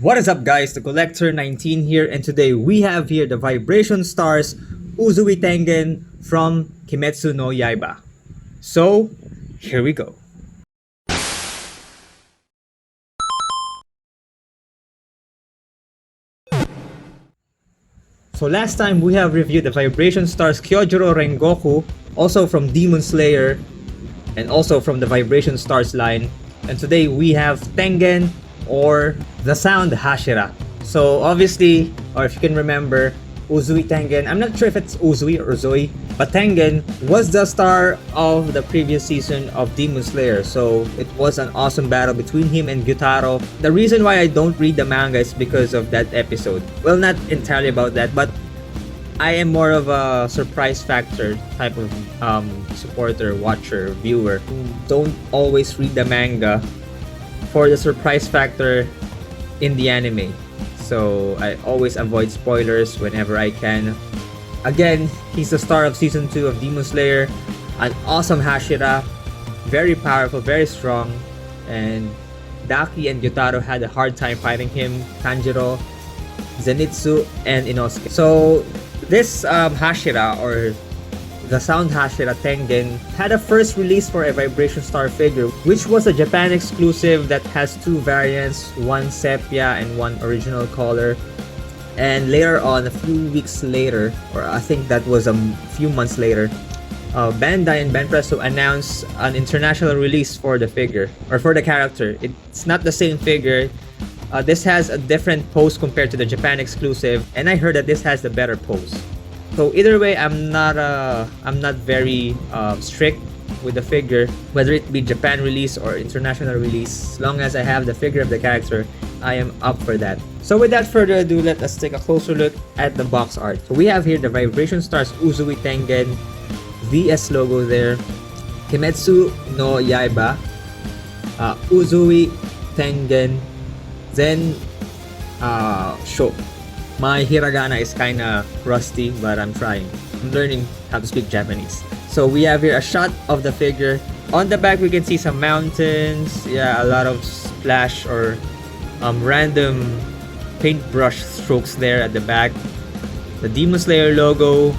What is up guys, the Collector 19 here, and today we have here the Vibration Stars Uzui Tengen from Kimetsu no Yaiba. So, here we go. So last time we have reviewed the Vibration Stars Kyojuro Rengoku, also from Demon Slayer, and also from the Vibration Stars line. And today we have Tengen, or the Sound Hashira. So obviously, or if you can remember, Uzui Tengen, I'm not sure if it's Uzui or Uzui, but Tengen was the star of the previous season of Demon Slayer. So it was an awesome battle between him and Gyutaro. The reason why I don't read the manga is because of that episode. Well, not entirely about that, but I am more of a surprise factor type of supporter, watcher, viewer who don't always read the manga for the surprise factor in the anime. So I always avoid spoilers whenever I can. Again, he's the star of season 2 of Demon Slayer, an awesome Hashira, very powerful, very strong, and Daki and Gyutaro had a hard time fighting him, Tanjiro, Zenitsu, and Inosuke. So this Hashira, or the Sound Hashira Tengen, had a first release for a Vibration Star figure, which was a Japan exclusive that has two variants, one sepia and one original color. And later on, a few weeks later, or I think that was a few months later, Bandai and Banpresto announced an international release for the figure, or for the character. It's not the same figure. This has a different pose compared to the Japan exclusive, and I heard that this has the better pose. So either way, I'm not very strict with the figure, whether it be Japan release or international release. As long as I have the figure of the character, I am up for that. So without further ado, let us take a closer look at the box art. So we have here the Vibration Stars Uzui Tengen, VS logo there, Kimetsu no Yaiba, Uzui Tengen, then Shop. My hiragana is kinda rusty, but I'm trying. I'm learning how to speak Japanese. So we have here a shot of the figure. On the back we can see some mountains, a lot of splash or random paintbrush strokes there at the back. The Demon Slayer logo,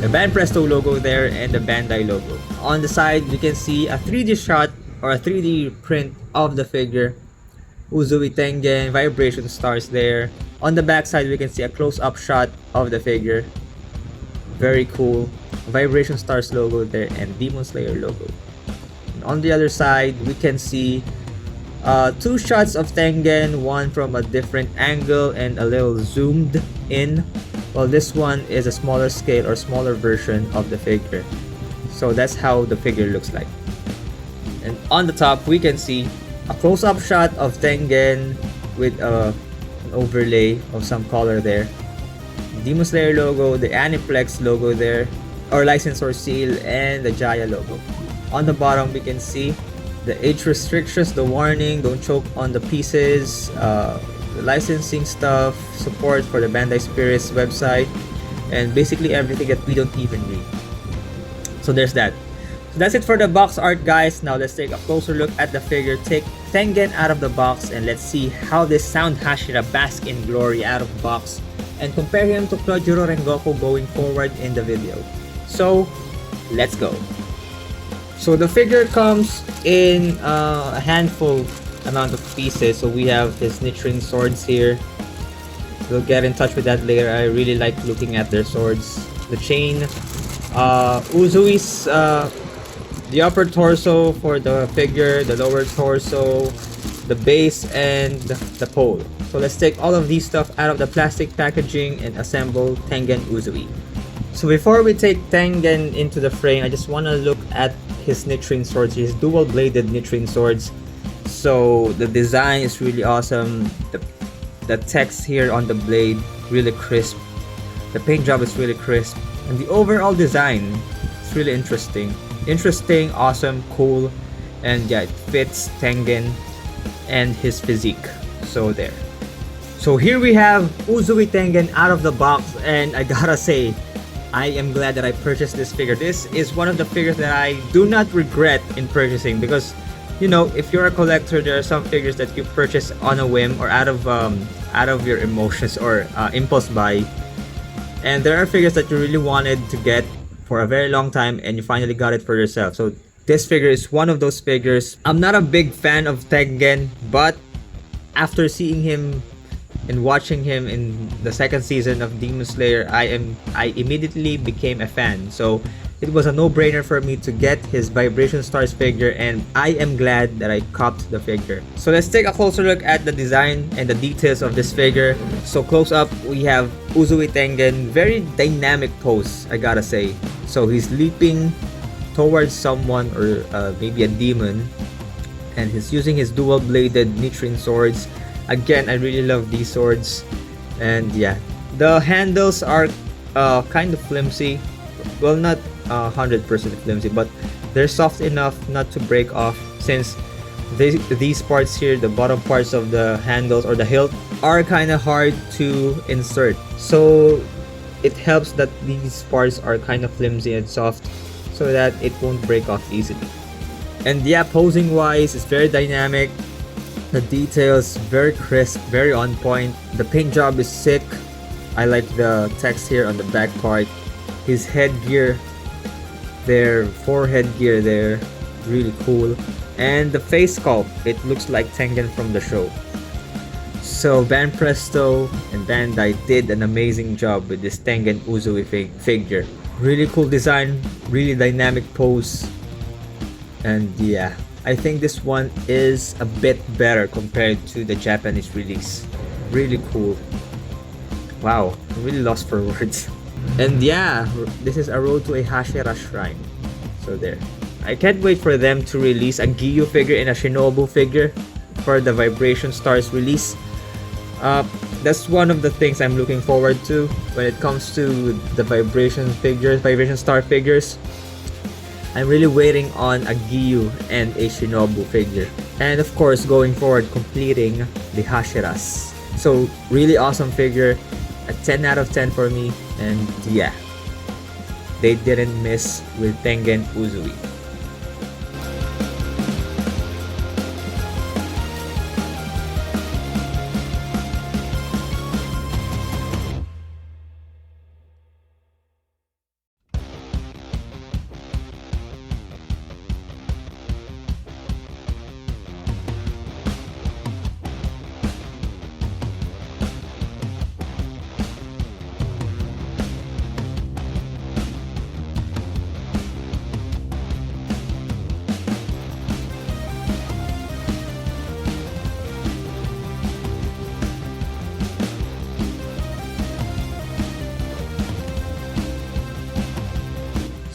the Banpresto logo there, and the Bandai logo. On the side we can see a 3D shot or a 3D print of the figure. Uzui Tengen, Vibration Stars there. On the back side, we can see a close-up shot of the figure. Very cool. Vibration Stars logo there and Demon Slayer logo. And on the other side, we can see two shots of Tengen, one from a different angle and a little zoomed in. Well, this one is a smaller scale or smaller version of the figure. So that's how the figure looks like. And on the top, we can see a close-up shot of Tengen with an overlay of some color there. Demon Slayer logo, the Aniplex logo there, or licensor seal, and the Jaya logo. On the bottom, we can see the age restrictions, the warning, don't choke on the pieces, the licensing stuff, support for the Bandai Spirits website, and basically everything that we don't even read. So there's that. So that's it for the box art, guys. Now let's take a closer look at the figure. Take Tengen out of the box and let's see how this Sound Hashira bask in glory out of the box, and compare him to Kyojuro Rengoku going forward in the video. So let's go. So the figure comes in a handful amount of pieces. So we have his Nichiren swords here. We'll get in touch with that later. I really like looking at their swords. The chain, Uzui's the upper torso for the figure, the lower torso, the base, and the pole. So let's take all of these stuff out of the plastic packaging and assemble Tengen Uzui. So before we take Tengen into the frame, I just want to look at his Nichiren swords, his dual-bladed Nichiren swords. So the design is really awesome. The text here on the blade, really crisp. The paint job is really crisp. And the overall design is really interesting. Awesome, cool, and it fits Tengen and his physique. So there. So here we have Uzui Tengen out of the box, and I gotta say, I am glad that I purchased this figure. This is one of the figures that I do not regret in purchasing, because you know, if you're a collector, there are some figures that you purchase on a whim or out of your emotions or impulse buy, and there are figures that you really wanted to get for a very long time and you finally got it for yourself. So this figure is one of those figures. I'm not a big fan of Tengen, but after seeing him and watching him in the second season of Demon Slayer, I immediately became a fan. So it was a no-brainer for me to get his Vibration Stars figure, and I am glad that I copped the figure. So let's take a closer look at the design and the details of this figure. So close up, we have Uzui Tengen, very dynamic pose, I gotta say. So he's leaping towards someone or maybe a demon, and he's using his dual-bladed Nichiren swords. Again, I really love these swords, and yeah, the handles are kind of flimsy. Well, not 100% flimsy, but they're soft enough not to break off, since these parts here, the bottom parts of the handles or the hilt, are kind of hard to insert. So it helps that these parts are kind of flimsy and soft so that it won't break off easily. And yeah, posing wise, it's very dynamic. The details very crisp, very on point. The paint job is sick. I like the text here on the back part. His headgear there, forehead gear there, really cool. And the face sculpt, it looks like Tengen from the show. So Banpresto and Bandai did an amazing job with this Tengen Uzui figure. Really cool design, really dynamic pose. And yeah, I think this one is a bit better compared to the Japanese release. Really cool. Wow, I'm really lost for words. And yeah, this is a road to a Hashira shrine. So there. I can't wait for them to release a Giyu figure and a Shinobu figure for the Vibration Stars release. That's one of the things I'm looking forward to when it comes to the Vibration figures, Vibration Star figures. I'm really waiting on a Giyu and a Shinobu figure. And of course, going forward, completing the Hashiras. So really awesome figure. A 10 out of 10 for me. And yeah, they didn't miss with Tengen Uzui.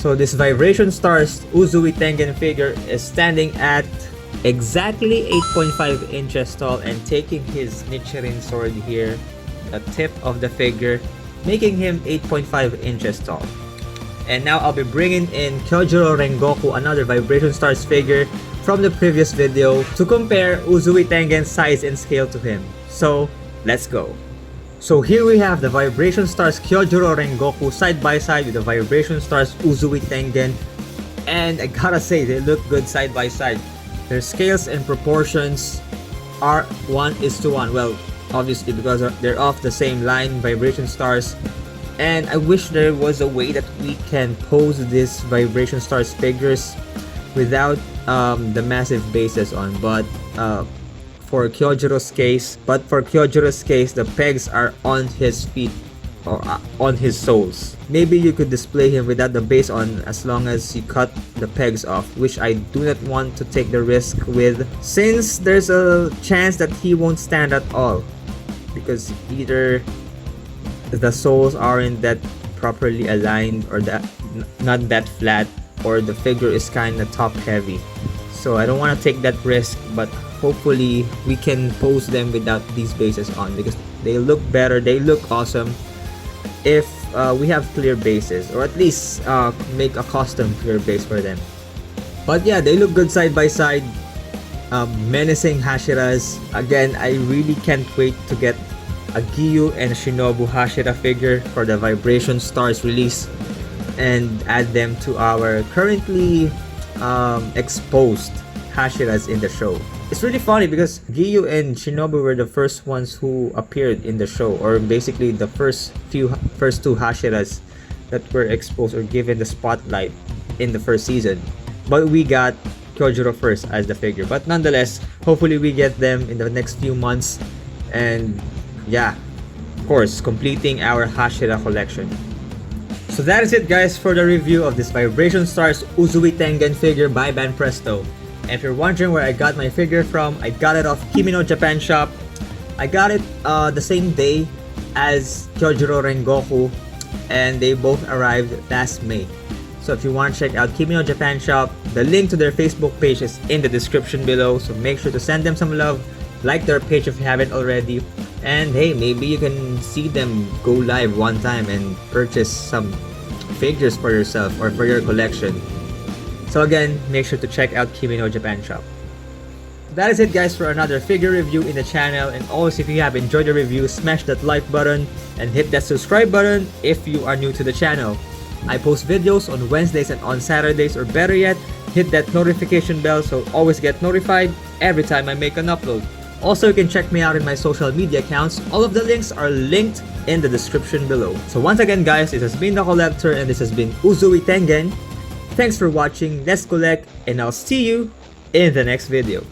So this Vibration Stars Uzui Tengen figure is standing at exactly 8.5 inches tall and taking his Nichiren sword here, the tip of the figure, making him 8.5 inches tall. And now I'll be bringing in Kyojuro Rengoku, another Vibration Stars figure from the previous video, to compare Uzui Tengen's size and scale to him. So let's go. So here we have the Vibration Stars Kyojuro Rengoku side by side with the Vibration Stars Uzui Tengen, and I gotta say, they look good side by side. Their scales and proportions are 1:1. Well, obviously because they're off the same line, Vibration Stars. And I wish there was a way that we can pose these Vibration Stars figures without the massive bases on, but for Kyojiro's case, the pegs are on his feet or on his soles. Maybe you could display him without the base on as long as you cut the pegs off, which I do not want to take the risk with, since there's a chance that he won't stand at all, because either the soles aren't that properly aligned or that not that flat, or the figure is kind of top heavy. So I don't want to take that risk, but hopefully we can pose them without these bases on, because they look better, they look awesome if we have clear bases, or at least make a custom clear base for them. But yeah, they look good side by side. Menacing Hashiras. Again, I really can't wait to get a Giyu and Shinobu Hashira figure for the Vibration Stars release and add them to our currently exposed Hashiras in the show. It's really funny because Giyu and Shinobu were the first ones who appeared in the show, or basically the first two Hashiras that were exposed or given the spotlight in the first season. But we got Kyojuro first as the figure. But nonetheless, hopefully we get them in the next few months. And yeah, of course, completing our Hashira collection. So that is it, guys, for the review of this Vibration Stars Uzui Tengen figure by Banpresto. And if you're wondering where I got my figure from, I got it off Kimi No Japan Shop. I got it the same day as Kyojuro Rengoku, and they both arrived last May. So if you want to check out Kimi No Japan Shop, the link to their Facebook page is in the description below. So make sure to send them some love, like their page if you haven't already. And hey, maybe you can see them go live one time and purchase some figures for yourself or for your collection. So again, make sure to check out Kimi No Japan Shop. That is it, guys, for another figure review in the channel. And always, if you have enjoyed the review, smash that like button and hit that subscribe button if you are new to the channel. I post videos on Wednesdays and on Saturdays, or better yet, hit that notification bell so always get notified every time I make an upload. Also, you can check me out in my social media accounts. All of the links are linked in the description below. So once again, guys, this has been the Coollector, and this has been Uzui Tengen. Thanks for watching, let's collect, and I'll see you in the next video.